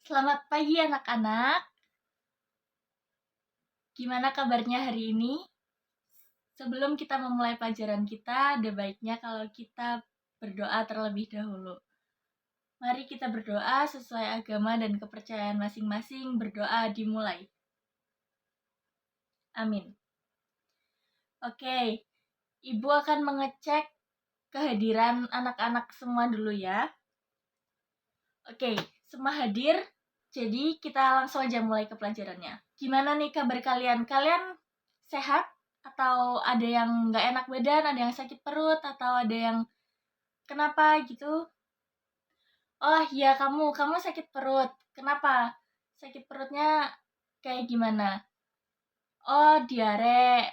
Selamat pagi anak-anak. Gimana kabarnya hari ini? Sebelum kita memulai pelajaran kita, ada baiknya kalau kita berdoa terlebih dahulu. Mari kita berdoa sesuai agama dan kepercayaan masing-masing. Berdoa dimulai. Amin. Oke, Ibu akan mengecek kehadiran anak-anak semua dulu ya. Oke, semua hadir. Jadi kita langsung aja mulai ke pelajarannya. Gimana nih kabar kalian? Kalian sehat? Atau ada yang nggak enak badan, ada yang sakit perut, atau ada yang kenapa gitu? Oh iya, kamu sakit perut. Kenapa? Sakit perutnya kayak gimana? Oh, diare.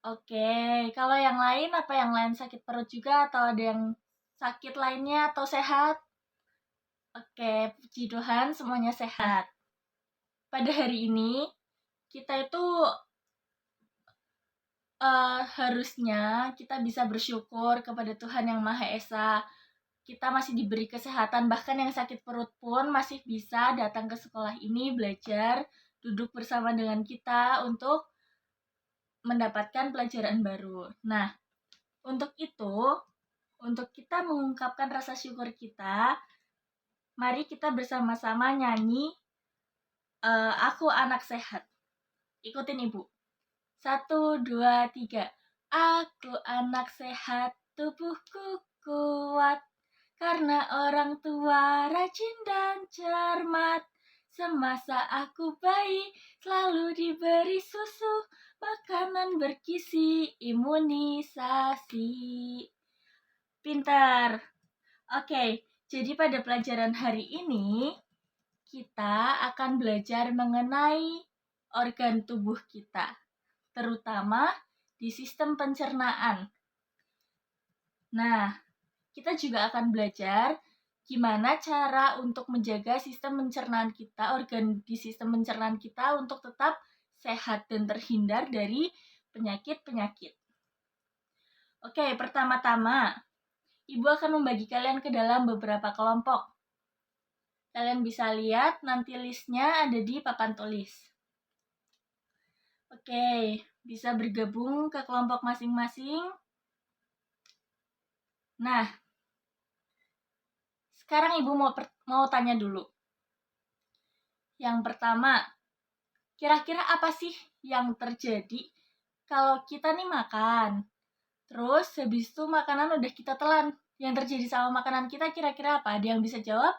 Oke, kalau yang lain, apa yang lain sakit perut juga, atau ada yang sakit lainnya, atau sehat? Oke, puji Tuhan semuanya sehat. Pada hari ini, kita itu harusnya kita bisa bersyukur kepada Tuhan Yang Maha Esa. Kita masih diberi kesehatan, bahkan yang sakit perut pun masih bisa datang ke sekolah ini belajar, duduk bersama dengan kita untuk mendapatkan pelajaran baru. Nah, untuk itu, untuk kita mengungkapkan rasa syukur kita, mari kita bersama-sama nyanyi Aku Anak Sehat. Ikutin Ibu. 1, 2, 3. Aku anak sehat, tubuhku kuat, karena orang tua rajin dan cermat. Semasa aku bayi, selalu diberi susu, makanan bergizi, imunisasi. Pintar. Oke, jadi pada pelajaran hari ini, kita akan belajar mengenai organ tubuh kita, terutama di sistem pencernaan. Nah, kita juga akan belajar gimana cara untuk menjaga sistem pencernaan kita, organ di sistem pencernaan kita untuk tetap sehat dan terhindar dari penyakit-penyakit. Oke, pertama-tama, Ibu akan membagi kalian ke dalam beberapa kelompok. Kalian bisa lihat nanti listnya ada di papan tulis. Oke, bisa bergabung ke kelompok masing-masing. Nah, sekarang Ibu mau tanya dulu. Yang pertama, kira-kira apa sih yang terjadi kalau kita nih makan, terus habis itu makanan udah kita telan, yang terjadi sama makanan kita kira-kira apa? Ada yang bisa jawab?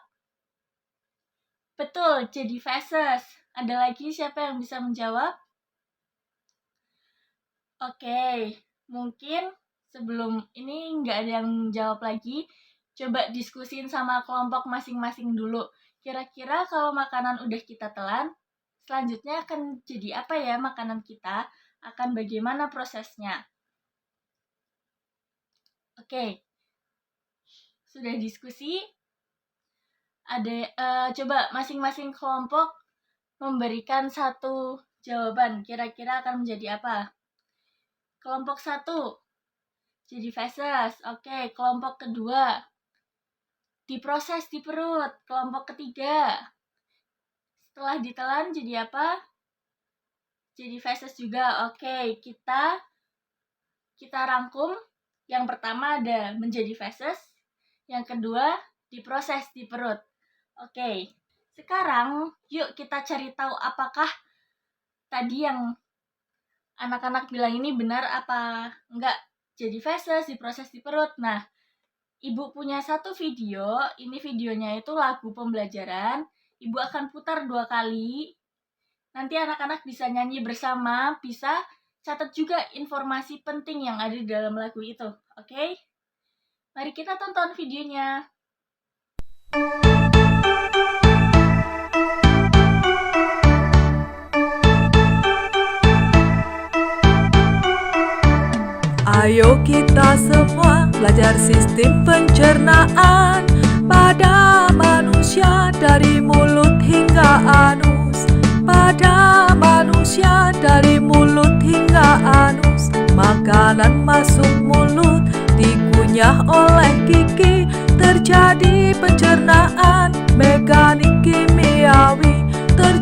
Betul, jadi feses. Ada lagi siapa yang bisa menjawab? Oke, mungkin sebelum ini nggak ada yang jawab lagi, coba diskusin sama kelompok masing-masing dulu. Kira-kira kalau makanan udah kita telan, selanjutnya akan jadi apa ya makanan kita? Akan bagaimana prosesnya? Oke, sudah diskusi? Coba masing-masing kelompok memberikan satu jawaban. Kira-kira akan menjadi apa? Kelompok 1, jadi feses. Oke, kelompok kedua, diproses di perut. Kelompok ketiga, setelah ditelan jadi apa? Jadi feses juga. Oke, kita rangkum. Yang pertama ada menjadi feses. Yang kedua, diproses di perut. Oke, sekarang yuk kita cari tahu apakah tadi yang anak-anak bilang ini benar apa enggak. Jadi feses, diproses di perut. Nah, Ibu punya satu video, ini videonya itu lagu pembelajaran. Ibu akan putar 2 kali. Nanti anak-anak bisa nyanyi bersama, bisa catat juga informasi penting yang ada di dalam lagu itu. Oke? Mari kita tonton videonya. Ayo kita semua belajar sistem pencernaan pada manusia dari mulut hingga anus. Pada manusia dari mulut hingga anus. Makanan masuk mulut dikunyah oleh gigi. Terjadi pencernaan mekanik kimiawi.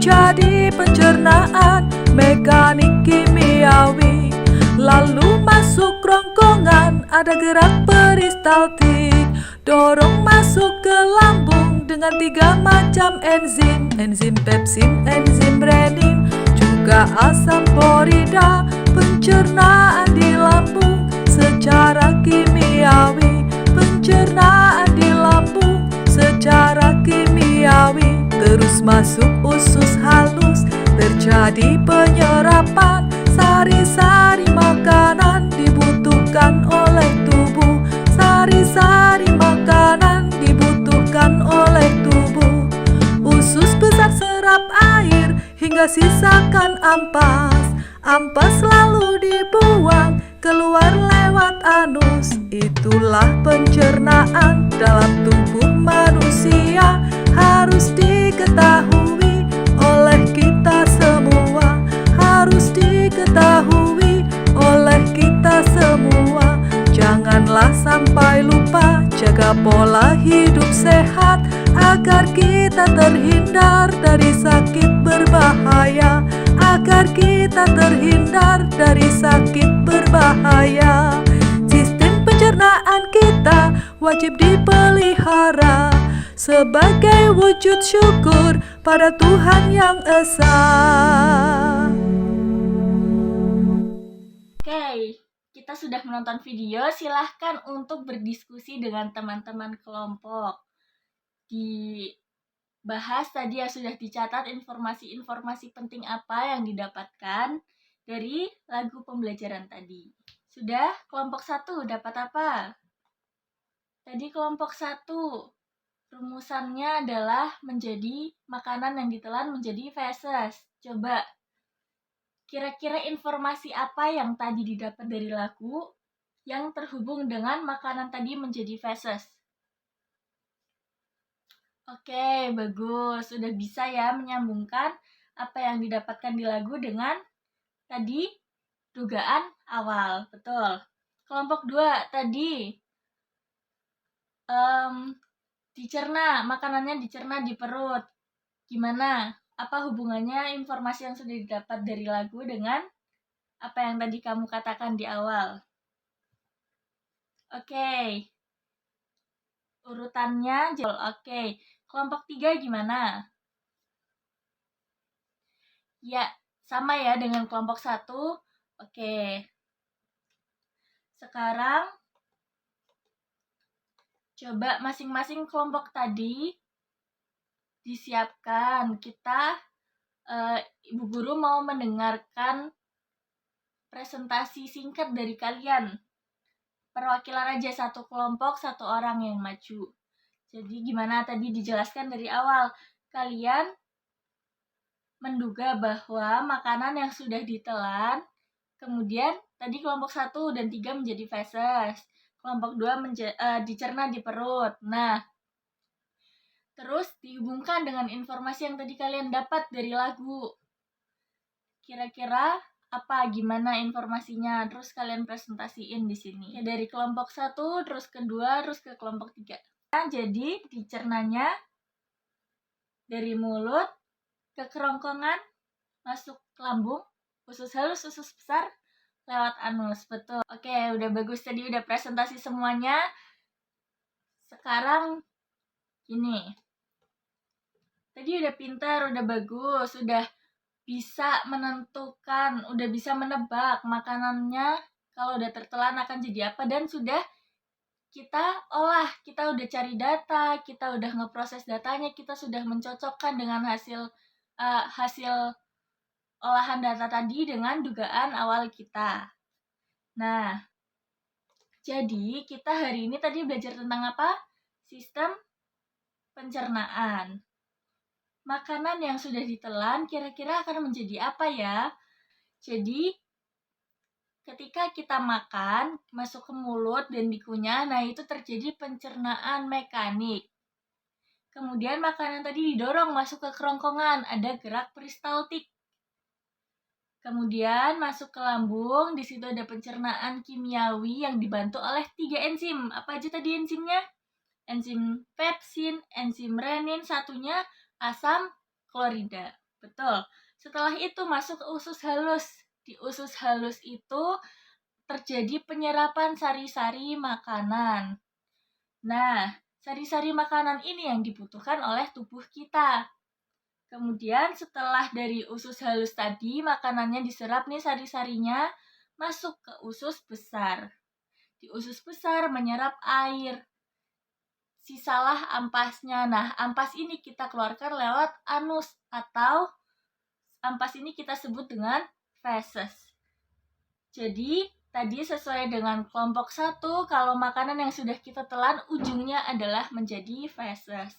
terjadi pencernaan mekanik kimiawi. Lalu masuk kerongkongan, ada gerak peristaltik, dorong masuk ke lambung dengan 3 macam enzim. Enzim pepsin, enzim renin, juga asam klorida. Pencernaan di lambung secara kimiawi, pencernaan di lambung secara kimiawi. Terus masuk usus halus, terjadi penyerapan. Sari-sari makanan dibutuhkan oleh tubuh, sari-sari makanan dibutuhkan oleh tubuh. Usus besar serap air hingga sisakan ampas. Ampas lalu dibuang keluar lewat anus. Itulah pencernaan dalam tubuh manusia, harus diketahui oleh kita semua, harus diketahui oleh kita semua. Janganlah sampai lupa jaga pola hidup sehat agar kita terhindar dari sakit berbahaya, agar kita terhindar dari sakit berbahaya. Sistem pencernaan kita wajib dipelihara sebagai wujud syukur pada Tuhan yang Esa. Oke, kita sudah menonton video. Silahkan untuk berdiskusi dengan teman-teman kelompok. Dibahas tadi yang sudah dicatat informasi-informasi penting apa yang didapatkan dari lagu pembelajaran tadi. Sudah, kelompok 1 dapat apa? Tadi kelompok 1 rumusannya adalah menjadi makanan yang ditelan menjadi feses. Coba, kira-kira informasi apa yang tadi didapat dari lagu yang terhubung dengan makanan tadi menjadi feses? Oke, bagus. Sudah bisa ya menyambungkan apa yang didapatkan di lagu dengan tadi dugaan awal. Betul. Kelompok 2 tadi dicerna, makanannya dicerna di perut. Gimana? Apa hubungannya informasi yang sudah didapat dari lagu dengan apa yang tadi kamu katakan di awal? Oke. Urutannya, oke. Kelompok 3 gimana? Ya, sama ya dengan kelompok 1. Oke. Sekarang, coba masing-masing kelompok tadi disiapkan. Kita, Ibu Guru mau mendengarkan presentasi singkat dari kalian. Perwakilan aja satu kelompok, 1 orang yang maju. Jadi gimana tadi dijelaskan dari awal. Kalian menduga bahwa makanan yang sudah ditelan, kemudian tadi kelompok 1 dan 3 menjadi feses. Kelompok 2 dicerna di perut. Nah, terus dihubungkan dengan informasi yang tadi kalian dapat dari lagu. Kira-kira apa, gimana informasinya? Terus kalian presentasiin di sini. Ya, dari kelompok 1, terus kedua, terus ke kelompok 3. Nah, jadi dicernanya dari mulut ke kerongkongan, masuk ke lambung, usus halus, usus besar, lewat anus. Betul. Oke, udah bagus. Tadi udah presentasi semuanya. Sekarang gini. Tadi udah pintar, udah bagus, udah bisa menentukan, udah bisa menebak makanannya kalau udah tertelan akan jadi apa, dan sudah kita olah, kita udah cari data, kita udah ngeproses datanya, kita sudah mencocokkan dengan hasil olahan data tadi dengan dugaan awal kita. Nah, jadi kita hari ini tadi belajar tentang apa? Sistem pencernaan. Makanan yang sudah ditelan kira-kira akan menjadi apa ya? Jadi, ketika kita makan, masuk ke mulut dan dikunyah, nah itu terjadi pencernaan mekanik. Kemudian makanan tadi didorong masuk ke kerongkongan, ada gerak peristaltik. Kemudian masuk ke lambung, di situ ada pencernaan kimiawi yang dibantu oleh 3 enzim. Apa aja tadi enzimnya? Enzim pepsin, enzim renin, satunya asam klorida. Betul. Setelah itu masuk ke usus halus. Di usus halus itu terjadi penyerapan sari-sari makanan. Nah, sari-sari makanan ini yang dibutuhkan oleh tubuh kita. Kemudian setelah dari usus halus tadi, makanannya diserap nih sari-sarinya, masuk ke usus besar. Di usus besar menyerap air. Sisalah ampasnya. Nah, ampas ini kita keluarkan lewat anus atau ampas ini kita sebut dengan feses. Jadi, tadi sesuai dengan kelompok 1, kalau makanan yang sudah kita telan, ujungnya adalah menjadi feses.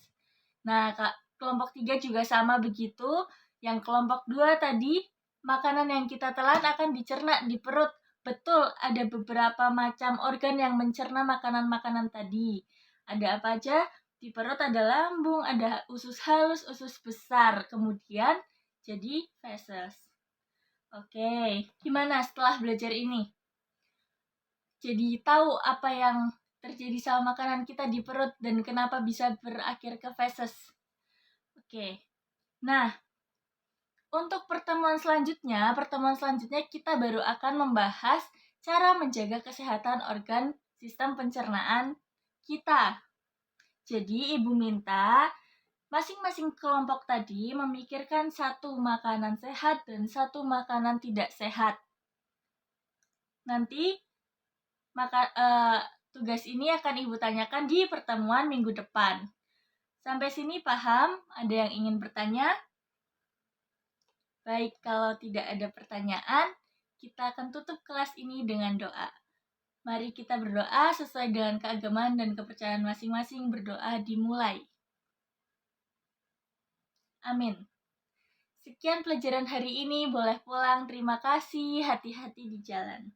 Nah, kelompok 3 juga sama begitu. Yang kelompok 2 tadi, makanan yang kita telan akan dicerna di perut. Betul, ada beberapa macam organ yang mencerna makanan-makanan tadi. Ada apa aja? Di perut ada lambung, ada usus halus, usus besar. Kemudian jadi feses. Oke, gimana setelah belajar ini? Jadi tahu apa yang terjadi sama makanan kita di perut dan kenapa bisa berakhir ke feses. Oke. Nah, untuk pertemuan selanjutnya kita baru akan membahas cara menjaga kesehatan organ sistem pencernaan kita. Jadi, Ibu minta masing-masing kelompok tadi memikirkan satu makanan sehat dan satu makanan tidak sehat. Nanti tugas ini akan Ibu tanyakan di pertemuan minggu depan. Sampai sini paham? Ada yang ingin bertanya? Baik, kalau tidak ada pertanyaan, kita akan tutup kelas ini dengan doa. Mari kita berdoa sesuai dengan keagamaan dan kepercayaan masing-masing. Berdoa dimulai. Amin. Sekian pelajaran hari ini, boleh pulang. Terima kasih, hati-hati di jalan.